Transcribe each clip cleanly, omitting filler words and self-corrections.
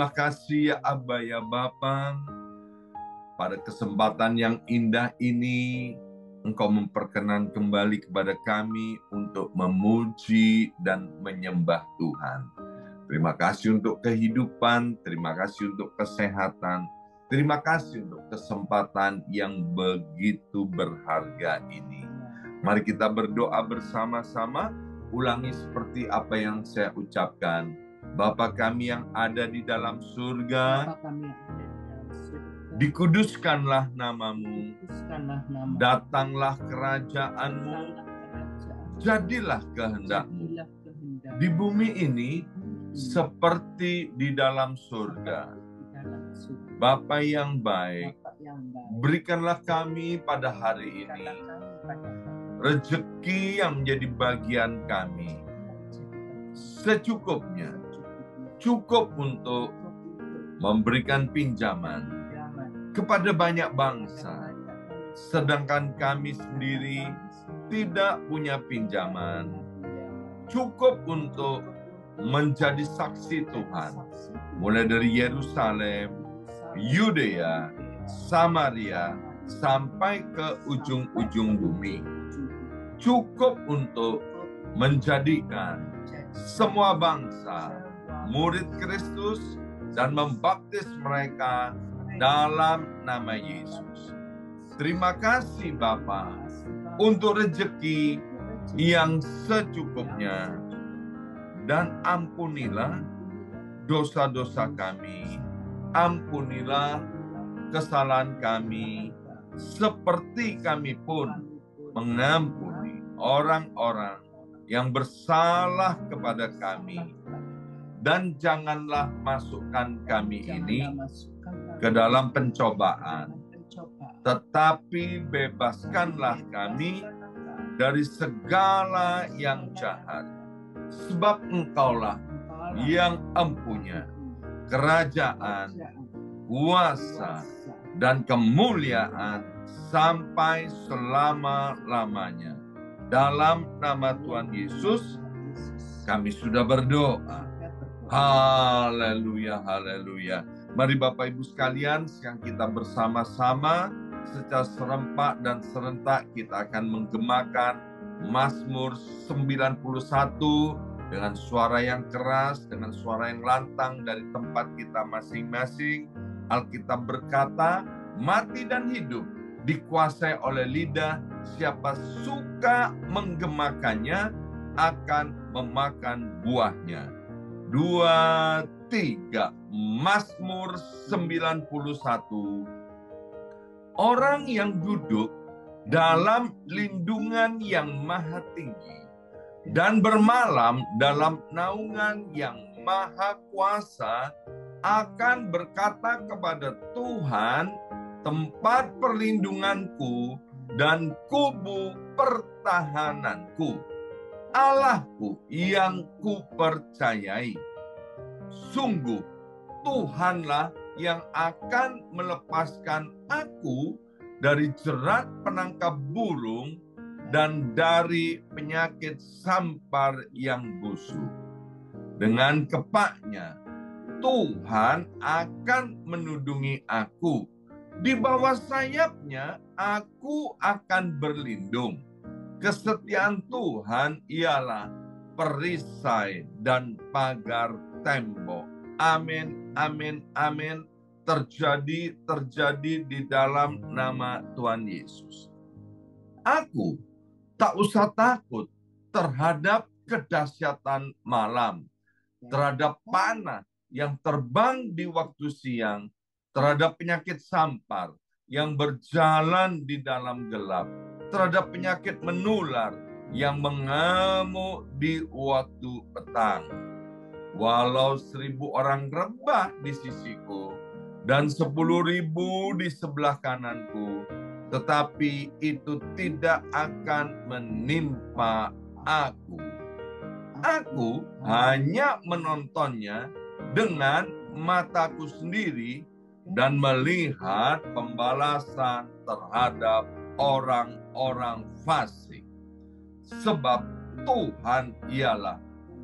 Terima kasih ya Aba ya Bapa, pada kesempatan yang indah ini Engkau memperkenan kembali kepada kami untuk memuji dan menyembah Tuhan. Terima kasih untuk kehidupan, terima kasih untuk kesehatan, terima kasih untuk kesempatan yang begitu berharga ini. Mari kita berdoa bersama-sama, ulangi seperti apa yang saya ucapkan. Bapa kami yang ada di dalam surga, dikuduskanlah namamu, datanglah kerajaanmu, jadilah kehendakmu di bumi ini seperti di dalam surga. Bapa yang baik, berikanlah kami pada hari ini rezeki yang menjadi bagian kami secukupnya, cukup untuk memberikan pinjaman kepada banyak bangsa, sedangkan kami sendiri tidak punya pinjaman, cukup untuk menjadi saksi Tuhan, mulai dari Yerusalem, Yudea, Samaria, sampai ke ujung-ujung bumi. Cukup untuk menjadikan semua bangsa murid Kristus dan membaptis mereka dalam nama Yesus. Terima kasih Bapa untuk rezeki yang secukupnya, dan ampunilah dosa-dosa kami, ampunilah kesalahan kami, seperti kami pun mengampuni orang-orang yang bersalah kepada kami. Dan janganlah masukkan kami ini ke dalam pencobaan, tetapi bebaskanlah kami dari segala yang jahat. Sebab Engkaulah yang empunya kerajaan, kuasa, dan kemuliaan sampai selama-lamanya. Dalam nama Tuhan Yesus, kami sudah berdoa. Haleluya, haleluya. Mari Bapak Ibu sekalian, sekarang kita bersama-sama secara serempak dan serentak kita akan menggemakan Mazmur 91 dengan suara yang keras, dengan suara yang lantang dari tempat kita masing-masing. Alkitab berkata, mati dan hidup dikuasai oleh lidah, siapa suka menggemakannya akan memakan buahnya. 2, 3, Mazmur 91. Orang yang duduk dalam lindungan yang maha tinggi dan bermalam dalam naungan yang maha kuasa akan berkata kepada Tuhan, tempat perlindunganku dan kubu pertahananku, Allahku yang kupercayai. Sungguh Tuhanlah yang akan melepaskan aku dari jerat penangkap burung dan dari penyakit sampar yang busuk. Dengan kepaknya Tuhan akan menudungi aku. Di bawah sayapnya aku akan berlindung. Kesetiaan Tuhan ialah perisai dan pagar tembok. Amin, amin, amin. Terjadi di dalam nama Tuhan Yesus. Aku tak usah takut terhadap kedahsyatan malam, terhadap panah yang terbang di waktu siang, terhadap penyakit sampar yang berjalan di dalam gelap, terhadap penyakit menular yang mengamuk di waktu petang. Walau 1.000 orang rebah di sisiku dan 10.000 di sebelah kananku, tetapi itu tidak akan menimpa aku. Aku hanya menontonnya dengan mataku sendiri dan melihat pembalasan terhadap orang-orang fasik. Sebab Tuhan ialah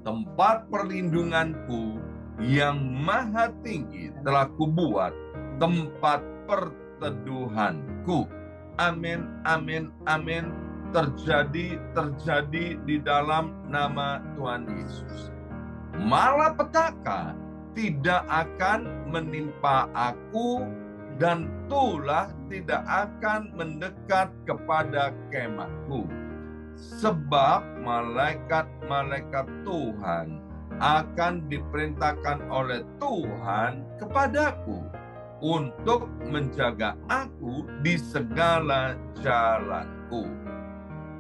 tempat perlindunganku yang maha tinggi telah kubuat tempat perteduhanku. Amin, amin, amin. Terjadi di dalam nama Tuhan Yesus. Malapetaka tidak akan menimpa aku, dan tulah tidak akan mendekat kepada kemahku. Sebab malaikat-malaikat Tuhan akan diperintahkan oleh Tuhan kepadaku untuk menjaga aku di segala jalanku.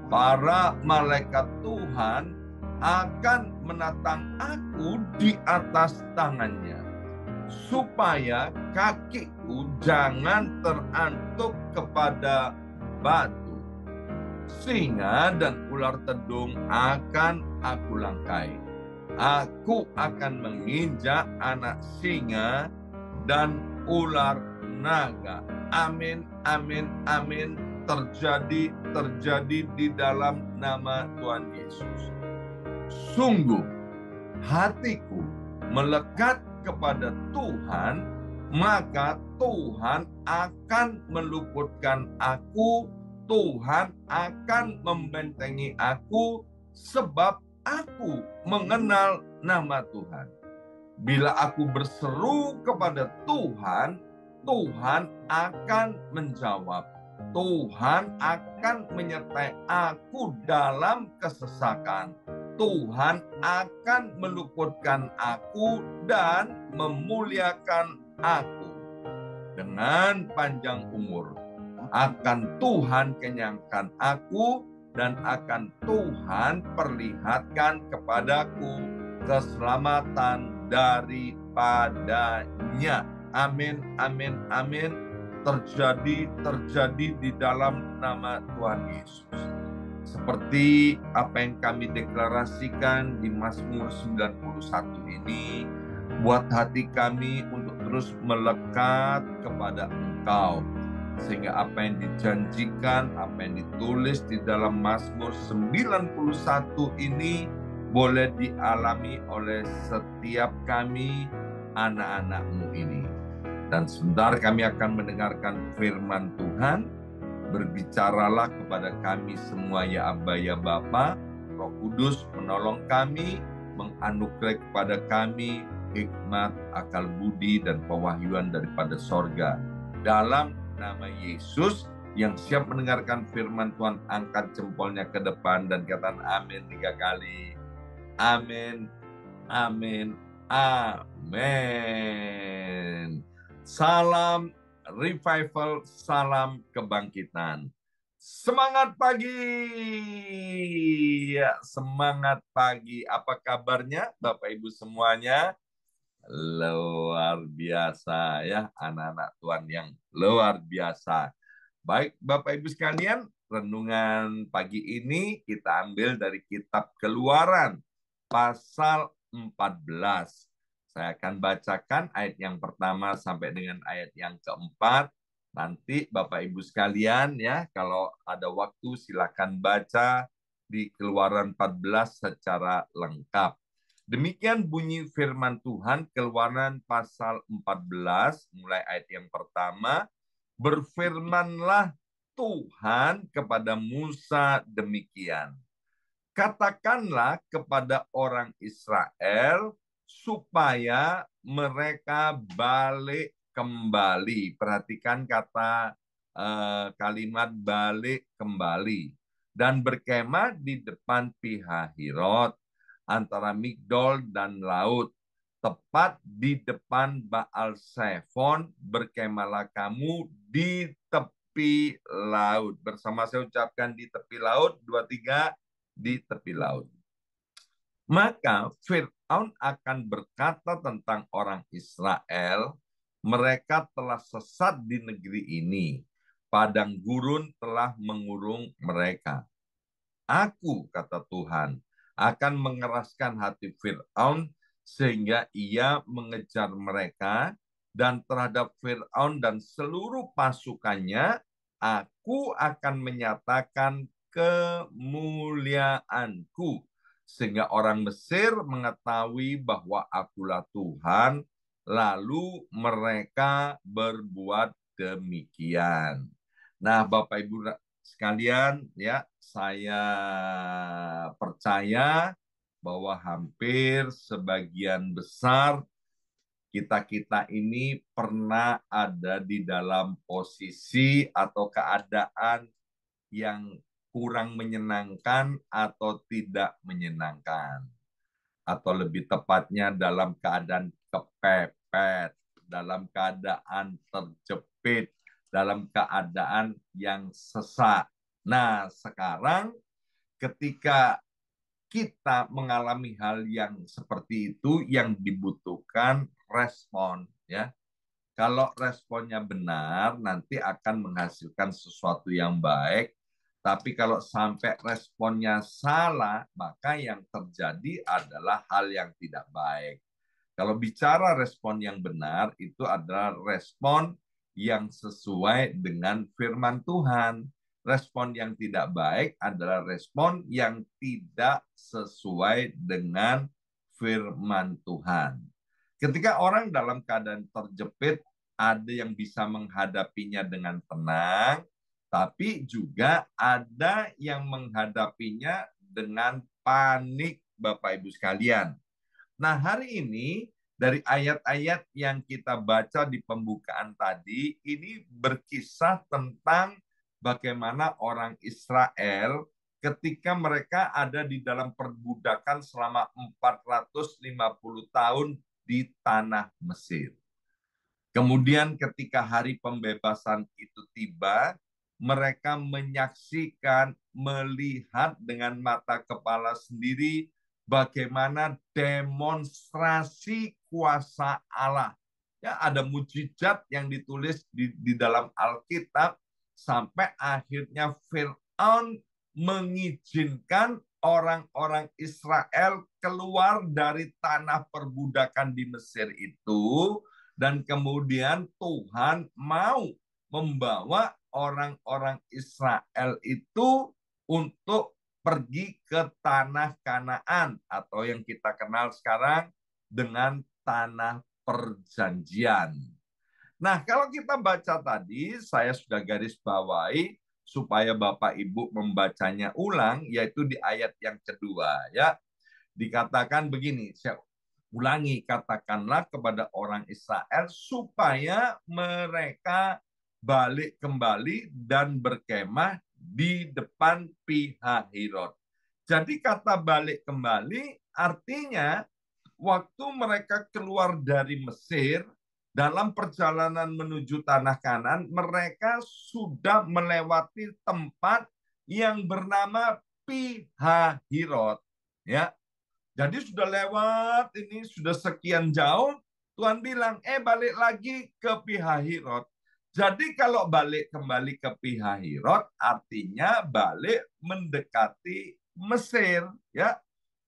Para malaikat Tuhan akan menatang aku di atas tangannya, supaya kakiku jangan terantuk kepada batu. Singa dan ular tedung akan aku langkai. Aku akan menginjak anak singa dan ular naga. Amin, amin, amin. Terjadi di dalam nama Tuhan Yesus. Sungguh, hatiku melekat kepada Tuhan, maka Tuhan akan meluputkan aku, Tuhan akan membentengi aku, sebab aku mengenal nama Tuhan. Bila aku berseru kepada Tuhan, Tuhan akan menjawab. Tuhan akan menyertai aku dalam kesesakan. Tuhan akan meluputkan aku dan memuliakan aku. Dengan panjang umur akan Tuhan kenyangkan aku, dan akan Tuhan perlihatkan kepadaku keselamatan daripadanya. Amin, amin, amin. Terjadi di dalam nama Tuhan Yesus. Seperti apa yang kami deklarasikan di Mazmur 91 ini, buat hati kami untuk terus melekat kepada Engkau, sehingga apa yang dijanjikan, apa yang ditulis di dalam Mazmur 91 ini boleh dialami oleh setiap kami, anak-anak-Mu ini. Dan sebentar kami akan mendengarkan firman Tuhan. Berbicaralah kepada kami semua, ya Aba, ya Bapa. Roh Kudus menolong kami, menganugerahkan kepada kami hikmat, akal budi, dan pewahyuan daripada sorga. Dalam nama Yesus, yang siap mendengarkan firman Tuhan, angkat jempolnya ke depan dan katakan amin 3 kali. Amin, amin, amin. Salam revival, salam kebangkitan. Semangat pagi. Ya, semangat pagi. Apa kabarnya Bapak Ibu semuanya? Luar biasa ya, anak-anak Tuhan yang luar biasa. Baik Bapak Ibu sekalian, renungan pagi ini kita ambil dari kitab Keluaran pasal 14. Saya akan bacakan ayat yang pertama sampai dengan ayat yang keempat. Nanti Bapak Ibu sekalian ya, kalau ada waktu silakan baca di Keluaran 14 secara lengkap. Demikian bunyi firman Tuhan, Keluaran pasal 14, mulai ayat yang pertama. Berfirmanlah Tuhan kepada Musa demikian. Katakanlah kepada orang Israel supaya mereka balik kembali. Perhatikan kata kalimat balik kembali. Dan berkemah di depan Pihahirot, antara Migdol dan laut, tepat di depan Baal Zephon. Berkemahlah kamu di tepi laut. Bersama saya ucapkan di tepi laut, 2, 3, di tepi laut. Maka Fir'aun akan berkata tentang orang Israel, mereka telah sesat di negeri ini. Padang gurun telah mengurung mereka. Aku, kata Tuhan, akan mengeraskan hati Fir'aun sehingga ia mengejar mereka, dan terhadap Fir'aun dan seluruh pasukannya, aku akan menyatakan kemuliaanku, sehingga orang Mesir mengetahui bahwa akulah Tuhan, lalu mereka berbuat demikian. Nah, Bapak Ibu sekalian, ya, saya percaya bahwa hampir sebagian besar kita-kita ini pernah ada di dalam posisi atau keadaan yang kurang menyenangkan atau tidak menyenangkan. Atau lebih tepatnya dalam keadaan kepepet, dalam keadaan terjepit, dalam keadaan yang sesak. Nah, sekarang ketika kita mengalami hal yang seperti itu, yang dibutuhkan respon, ya. Kalau responnya benar, nanti akan menghasilkan sesuatu yang baik. Tapi kalau sampai responnya salah, maka yang terjadi adalah hal yang tidak baik. Kalau bicara respon yang benar, itu adalah respon yang sesuai dengan firman Tuhan. Respon yang tidak baik adalah respon yang tidak sesuai dengan firman Tuhan. Ketika orang dalam keadaan terjepit, ada yang bisa menghadapinya dengan tenang, tapi juga ada yang menghadapinya dengan panik, Bapak Ibu sekalian. Nah, hari ini dari ayat-ayat yang kita baca di pembukaan tadi, ini berkisah tentang bagaimana orang Israel ketika mereka ada di dalam perbudakan selama 450 tahun di tanah Mesir. Kemudian ketika hari pembebasan itu tiba, mereka menyaksikan, melihat dengan mata kepala sendiri bagaimana demonstrasi kuasa Allah. Ya, ada mujizat yang ditulis di dalam Alkitab sampai akhirnya Firaun mengizinkan orang-orang Israel keluar dari tanah perbudakan di Mesir itu, dan kemudian Tuhan mau membawa orang-orang Israel itu untuk pergi ke tanah Kanaan atau yang kita kenal sekarang dengan tanah perjanjian. Nah, kalau kita baca tadi, saya sudah garis bawahi supaya Bapak Ibu membacanya ulang, yaitu di ayat yang kedua, ya. Dikatakan begini, saya ulangi, katakanlah kepada orang Israel supaya mereka balik kembali dan berkemah di depan Pihahirot. Jadi kata balik kembali artinya waktu mereka keluar dari Mesir dalam perjalanan menuju tanah Kanaan, mereka sudah melewati tempat yang bernama Pihahirot, ya. Jadi sudah lewat ini, sudah sekian jauh, Tuhan bilang, balik lagi ke Pihahirot. Jadi kalau balik kembali ke Pihahirot, artinya balik mendekati Mesir, ya.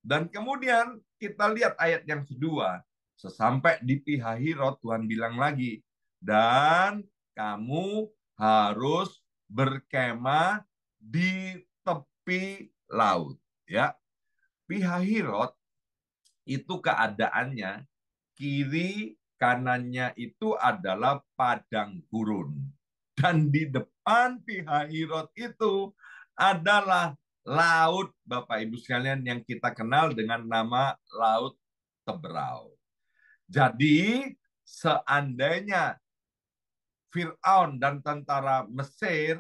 Dan kemudian kita lihat ayat yang kedua. Sesampai di Pihahirot, Tuhan bilang lagi, dan kamu harus berkemah di tepi laut, ya. Pihahirot itu keadaannya kiri kanannya itu adalah padang gurun. Dan di depan Pihahirot itu adalah laut, Bapak Ibu sekalian, yang kita kenal dengan nama Laut Teberau. Jadi seandainya Firaun dan tentara Mesir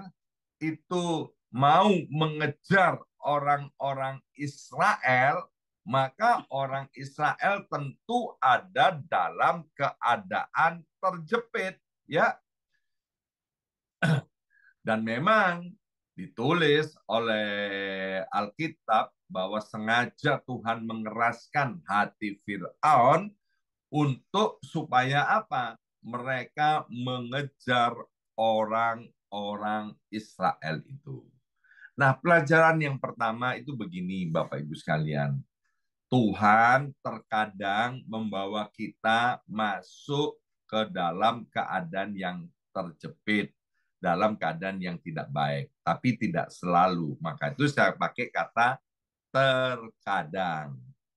itu mau mengejar orang-orang Israel, maka orang Israel tentu ada dalam keadaan terjepit, ya. Dan memang ditulis oleh Alkitab bahwa sengaja Tuhan mengeraskan hati Firaun untuk supaya apa? Mereka mengejar orang-orang Israel itu. Nah, pelajaran yang pertama itu begini, Bapak Ibu sekalian. Tuhan terkadang membawa kita masuk ke dalam keadaan yang terjepit, dalam keadaan yang tidak baik, tapi tidak selalu. Maka itu saya pakai kata terkadang,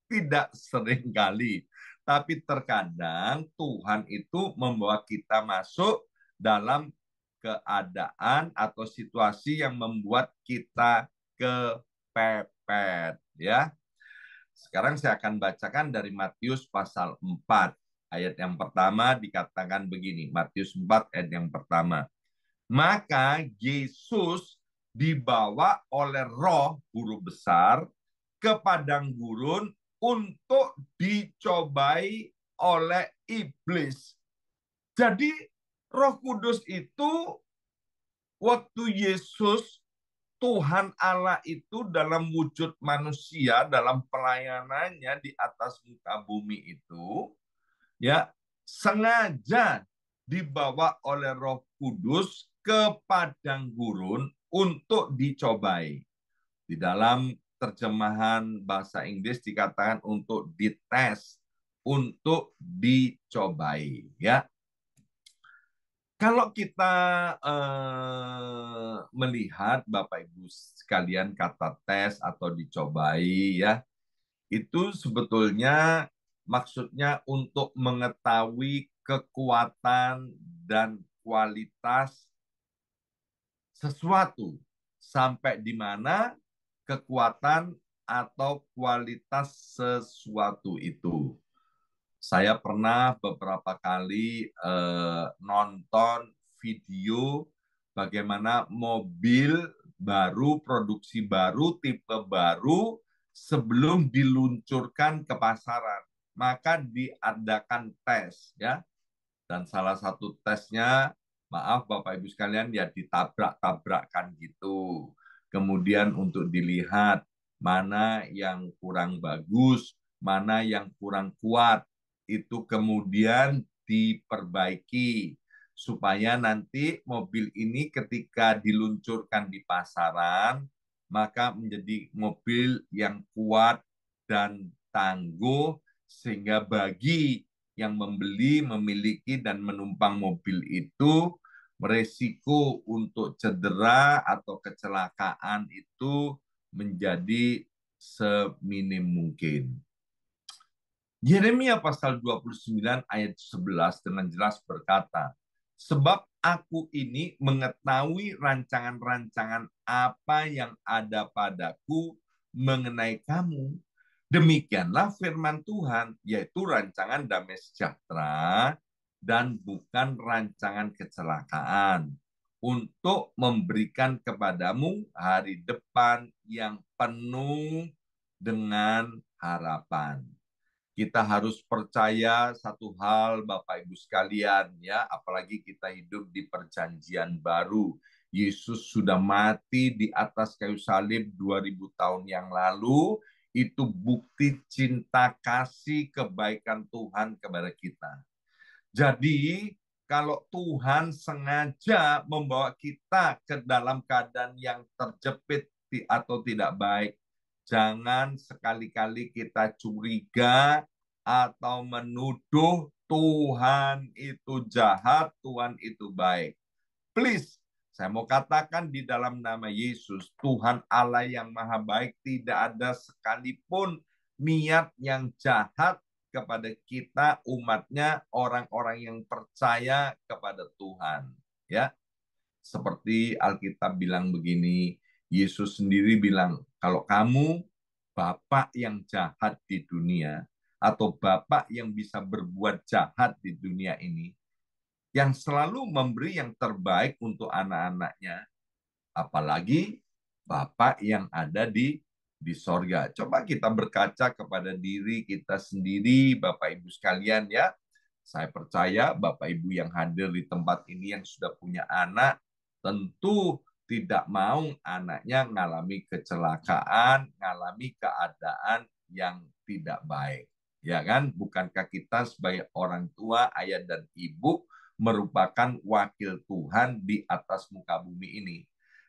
tidak sering kali, tapi terkadang Tuhan itu membawa kita masuk dalam keadaan atau situasi yang membuat kita kepepet, ya. Sekarang saya akan bacakan dari Matius pasal 4. Ayat yang pertama dikatakan begini, Matius 4 ayat yang pertama. Maka Yesus dibawa oleh roh guru besar ke padang gurun untuk dicobai oleh iblis. Jadi Roh Kudus itu waktu Yesus Tuhan Allah itu dalam wujud manusia dalam pelayanannya di atas muka bumi itu ya sengaja dibawa oleh Roh Kudus ke padang gurun untuk dicobai. Di dalam terjemahan bahasa Inggris dikatakan untuk dites, untuk dicobai, ya. Kalau kita melihat Bapak Ibu sekalian kata tes atau dicobai, ya, itu sebetulnya maksudnya untuk mengetahui kekuatan dan kualitas sesuatu sampai di mana kekuatan atau kualitas sesuatu itu. Saya pernah beberapa kali nonton video bagaimana mobil baru, produksi baru, tipe baru sebelum diluncurkan ke pasaran. Maka diadakan tes, ya. Dan salah satu tesnya, maaf Bapak Ibu sekalian, ya ditabrak-tabrakkan gitu. Kemudian untuk dilihat mana yang kurang bagus, mana yang kurang kuat, itu kemudian diperbaiki supaya nanti mobil ini ketika diluncurkan di pasaran maka menjadi mobil yang kuat dan tangguh sehingga bagi yang membeli, memiliki, dan menumpang mobil itu, resiko untuk cedera atau kecelakaan itu menjadi seminim mungkin. Yeremia pasal 29 ayat 11 dengan jelas berkata, sebab aku ini mengetahui rancangan-rancangan apa yang ada padaku mengenai kamu. Demikianlah firman Tuhan, yaitu rancangan damai sejahtera dan bukan rancangan kecelakaan, untuk memberikan kepadamu hari depan yang penuh dengan harapan. Kita harus percaya satu hal Bapak Ibu sekalian, ya, apalagi kita hidup di perjanjian baru. Yesus sudah mati di atas kayu salib 2000 tahun yang lalu. Itu bukti cinta kasih kebaikan Tuhan kepada kita. Jadi kalau Tuhan sengaja membawa kita ke dalam keadaan yang terjepit atau tidak baik, jangan sekali-kali kita curiga atau menuduh Tuhan itu jahat, Tuhan itu baik. Please, saya mau katakan di dalam nama Yesus, Tuhan Allah yang maha baik, tidak ada sekalipun niat yang jahat kepada kita, umatnya, orang-orang yang percaya kepada Tuhan. Ya, seperti Alkitab bilang begini, Yesus sendiri bilang, kalau kamu bapak yang jahat di dunia, atau bapak yang bisa berbuat jahat di dunia ini, yang selalu memberi yang terbaik untuk anak-anaknya, apalagi Bapak yang ada di sorga. Coba kita berkaca kepada diri kita sendiri, Bapak Ibu sekalian, ya. Saya percaya Bapak Ibu yang hadir di tempat ini yang sudah punya anak, tentu tidak mau anaknya mengalami kecelakaan, mengalami keadaan yang tidak baik. Ya kan? Bukankah kita sebagai orang tua, ayah dan ibu merupakan wakil Tuhan di atas muka bumi ini.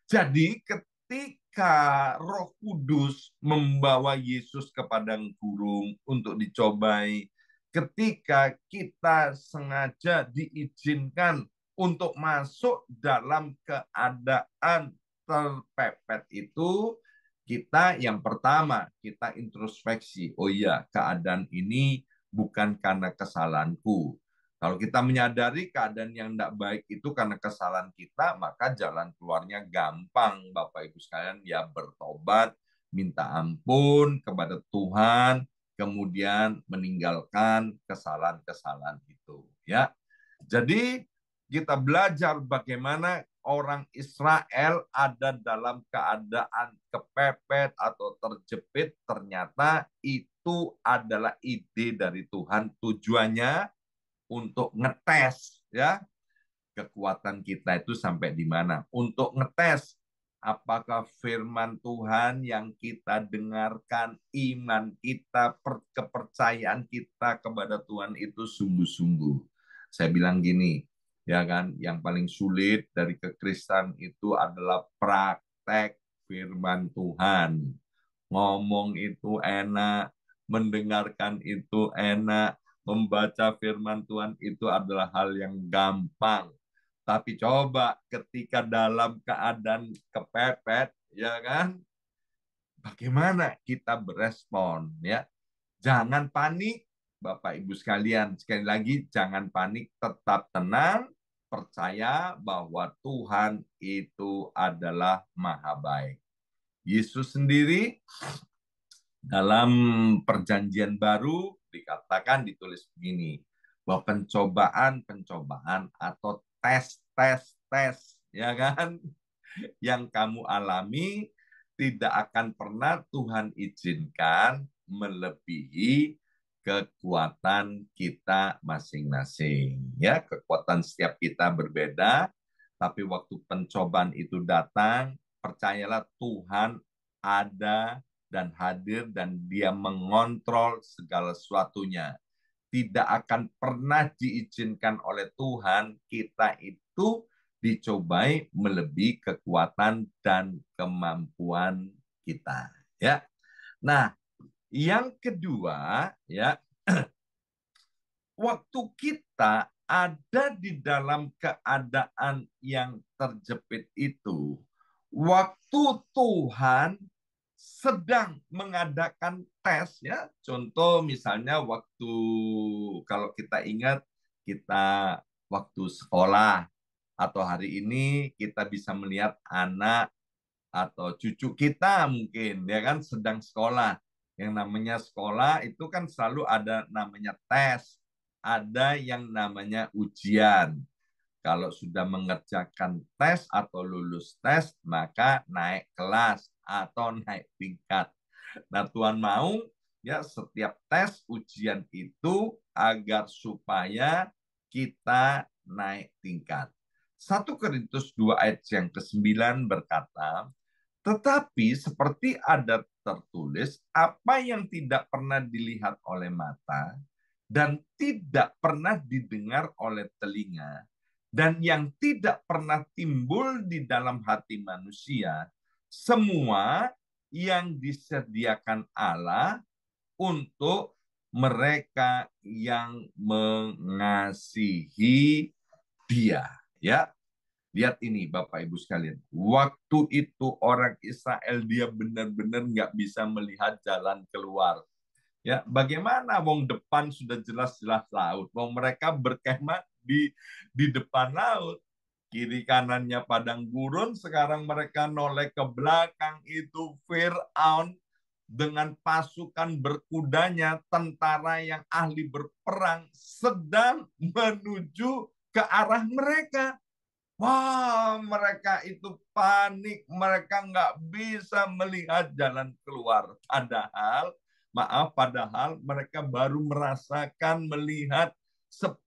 Jadi ketika Roh Kudus membawa Yesus ke padang gurun untuk dicobai, ketika kita sengaja diizinkan untuk masuk dalam keadaan terpepet itu, Kita yang pertama, kita introspeksi. Oh iya, keadaan ini bukan karena kesalahanku. Kalau kita menyadari keadaan yang tidak baik itu karena kesalahan kita, maka jalan keluarnya gampang, Bapak Ibu sekalian, ya bertobat, minta ampun kepada Tuhan, kemudian meninggalkan kesalahan-kesalahan itu. Ya, jadi kita belajar bagaimana orang Israel ada dalam keadaan kepepet atau terjepit, ternyata itu adalah ide dari Tuhan, tujuannya untuk ngetes ya kekuatan kita itu sampai di mana. Untuk ngetes apakah firman Tuhan yang kita dengarkan, iman kita, kepercayaan kita kepada Tuhan itu sungguh-sungguh. Saya bilang gini, ya kan, yang paling sulit dari kekristenan itu adalah praktek firman Tuhan. Ngomong itu enak, mendengarkan itu enak, membaca firman Tuhan itu adalah hal yang gampang. Tapi coba ketika dalam keadaan kepepet, ya kan, bagaimana kita berespon, ya? Jangan panik, Bapak Ibu sekalian. Sekali lagi, jangan panik, tetap tenang, percaya bahwa Tuhan itu adalah Maha Baik. Yesus sendiri dalam perjanjian baru dikatakan, ditulis begini, bahwa pencobaan-pencobaan atau tes, ya kan, yang kamu alami tidak akan pernah Tuhan izinkan melebihi kekuatan kita masing-masing. Ya, kekuatan setiap kita berbeda, tapi waktu pencobaan itu datang, percayalah Tuhan ada dan hadir dan Dia mengontrol segala sesuatunya. Tidak akan pernah diizinkan oleh Tuhan kita itu dicobai melebihi kekuatan dan kemampuan kita. Ya. Nah, yang kedua, ya, waktu kita ada di dalam keadaan yang terjepit itu, waktu Tuhan sedang mengadakan tes, ya, contoh misalnya waktu, kalau kita ingat, kita waktu sekolah atau hari ini kita bisa melihat anak atau cucu kita mungkin ya kan sedang sekolah. Yang namanya sekolah itu kan selalu ada namanya tes, ada yang namanya ujian. Kalau sudah mengerjakan tes atau lulus tes, maka naik kelas atau naik tingkat. Nah, Tuhan mau ya setiap tes ujian itu agar supaya kita naik tingkat. 1 Korintus 2 ayat yang ke-9 berkata, tetapi seperti ada tertulis, apa yang tidak pernah dilihat oleh mata dan tidak pernah didengar oleh telinga dan yang tidak pernah timbul di dalam hati manusia, semua yang disediakan Allah untuk mereka yang mengasihi Dia. Ya, lihat ini Bapak Ibu sekalian. Waktu itu orang Israel dia benar-benar nggak bisa melihat jalan keluar. Ya, bagaimana wong depan sudah jelas-jelas laut. Wong mereka berkemah di depan laut. Kiri kanannya padang gurun, sekarang mereka noleh ke belakang itu Fir'aun dengan pasukan berkudanya, tentara yang ahli berperang sedang menuju ke arah mereka. Wah, mereka itu panik, mereka nggak bisa melihat jalan keluar. Padahal mereka baru merasakan melihat 10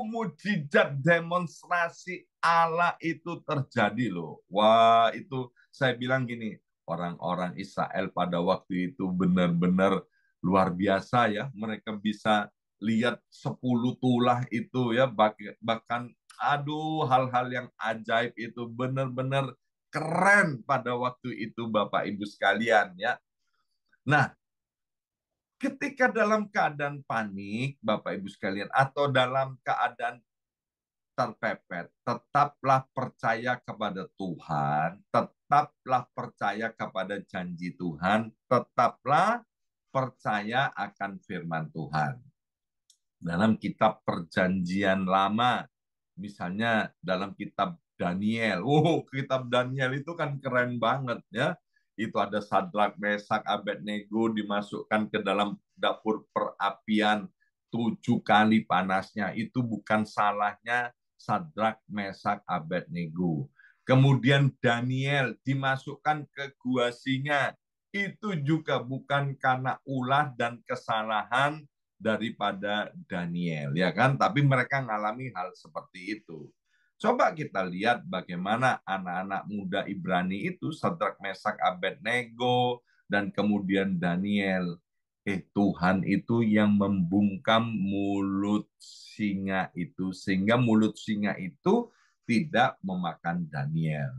mujizat demonstrasi Allah itu terjadi loh. Wah, itu saya bilang gini, orang-orang Israel pada waktu itu benar-benar luar biasa ya. Mereka bisa lihat 10 tulah itu ya, bahkan aduh, hal-hal yang ajaib itu benar-benar keren pada waktu itu Bapak Ibu sekalian ya. Nah, ketika dalam keadaan panik Bapak Ibu sekalian atau dalam keadaan terpepet, tetaplah percaya kepada Tuhan, tetaplah percaya kepada janji Tuhan, tetaplah percaya akan firman Tuhan. Dalam kitab Perjanjian Lama, misalnya dalam kitab Daniel. Kitab Daniel itu kan keren banget ya. Itu ada Sadrak, Mesak, Abednego dimasukkan ke dalam dapur perapian 7 kali panasnya. Itu bukan salahnya Sadrak, Mesak, Abednego. Kemudian Daniel dimasukkan ke gua singa. Itu juga bukan karena ulah dan kesalahan daripada Daniel, ya kan? Tapi mereka mengalami hal seperti itu. Coba kita lihat bagaimana anak-anak muda Ibrani itu, Sadrak, Mesak, Abednego, dan kemudian Daniel. Tuhan itu yang membungkam mulut singa itu, sehingga mulut singa itu tidak memakan Daniel.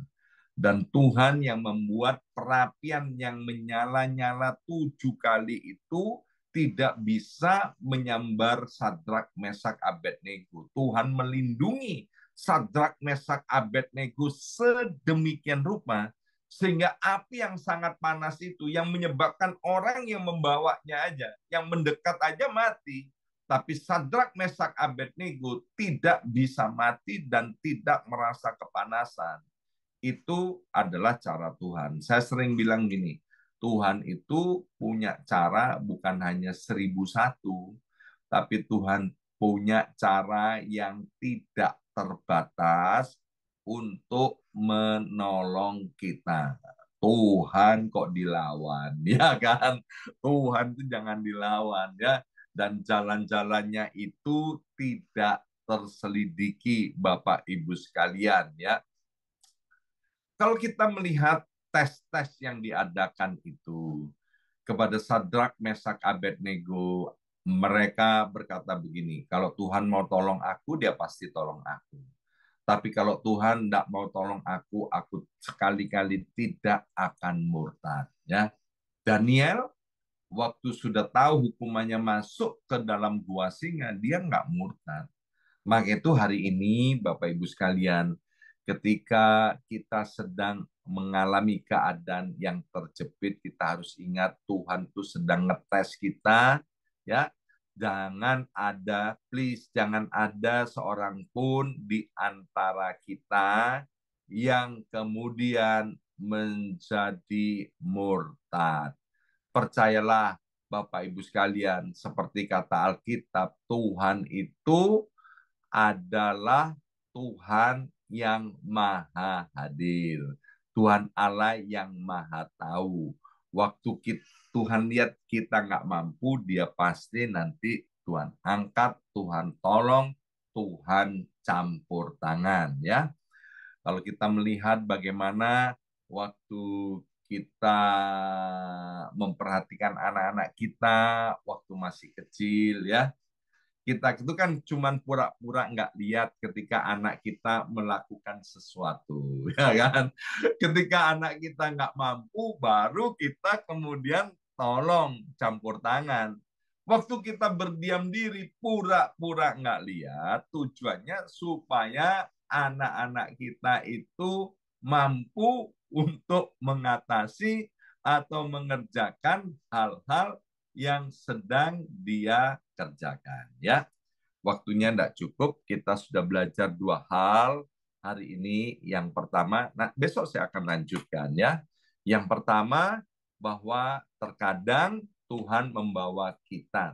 Dan Tuhan yang membuat perapian yang menyala-nyala 7 kali itu tidak bisa menyambar Sadrak, Mesak, Abednego. Tuhan melindungi Sadrak, Mesak, Abednego sedemikian rupa sehingga api yang sangat panas itu yang menyebabkan orang yang membawanya aja, yang mendekat aja mati. Tapi Sadrak, Mesak, Abednego tidak bisa mati dan tidak merasa kepanasan. Itu adalah cara Tuhan. Saya sering bilang gini, Tuhan itu punya cara bukan hanya 1001, tapi Tuhan punya cara yang tidak terbatas untuk menolong kita. Tuhan kok dilawan, ya kan? Tuhan itu jangan dilawan, ya. Dan jalan-jalannya itu tidak terselidiki, Bapak Ibu sekalian, ya. Kalau kita melihat tes-tes yang diadakan itu kepada Sadrak, Mesak, Abednego, mereka berkata begini, kalau Tuhan mau tolong aku, dia pasti tolong aku. Tapi kalau Tuhan tidak mau tolong aku sekali-kali tidak akan murtad. Ya, Daniel waktu sudah tahu hukumannya masuk ke dalam gua singa, dia nggak murtad. Maka itu hari ini Bapak Ibu sekalian, ketika kita sedang mengalami keadaan yang terjepit, kita harus ingat Tuhan itu sedang ngetes kita, ya. Jangan ada seorang pun di antara kita yang kemudian menjadi murtad. Percayalah Bapak Ibu sekalian, seperti kata Alkitab, Tuhan itu adalah Tuhan yang maha hadir. Tuhan Allah yang maha tahu. Waktu Tuhan lihat kita nggak mampu, dia pasti nanti Tuhan angkat, Tuhan tolong, Tuhan campur tangan. Ya, kalau kita melihat bagaimana waktu kita memperhatikan anak-anak kita waktu masih kecil, ya, kita itu kan cuman pura-pura nggak lihat ketika anak kita melakukan sesuatu, ya kan? Ketika anak kita nggak mampu, baru kita kemudian tolong campur tangan. Waktu kita berdiam diri, pura-pura nggak lihat, tujuannya supaya anak-anak kita itu mampu untuk mengatasi atau mengerjakan hal-hal yang sedang dia kerjakan, ya. Waktunya tidak cukup, kita sudah belajar 2 hal hari ini. Yang pertama, nah besok saya akan lanjutkan, ya. Yang pertama, bahwa terkadang Tuhan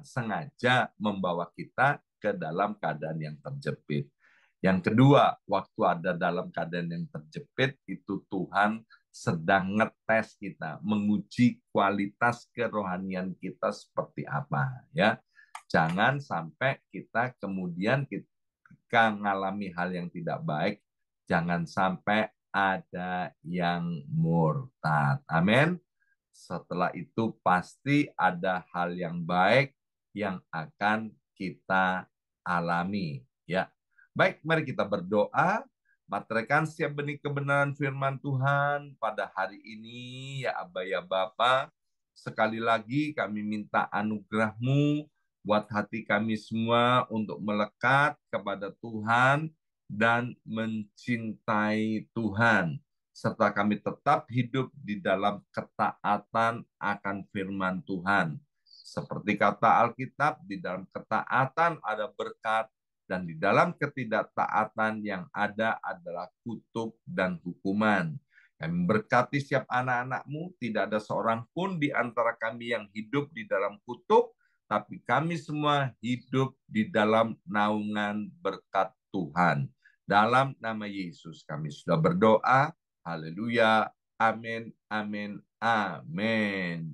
sengaja membawa kita ke dalam keadaan yang terjepit. Yang kedua, waktu ada dalam keadaan yang terjepit, itu Tuhan sedang ngetes kita, menguji kualitas kerohanian kita seperti apa, ya. Jangan sampai kita kemudian ketika mengalami hal yang tidak baik, jangan sampai ada yang murtad. Amin. Setelah itu pasti ada hal yang baik yang akan kita alami, ya. Baik, mari kita berdoa. Materaikan setiap benih kebenaran firman Tuhan pada hari ini, ya Aba ya Bapa. Sekali lagi kami minta anugerah-Mu buat hati kami semua untuk melekat kepada Tuhan dan mencintai Tuhan. serta kami tetap hidup di dalam ketaatan akan firman Tuhan. Seperti kata Alkitab, di dalam ketaatan ada berkat, dan di dalam ketidaktaatan yang ada adalah kutuk dan hukuman. Kami berkati setiap anak-anak-Mu, tidak ada seorang pun di antara kami yang hidup di dalam kutuk, tapi kami semua hidup di dalam naungan berkat Tuhan. Dalam nama Yesus kami sudah berdoa. Haleluya. Amin. Amin. Amin.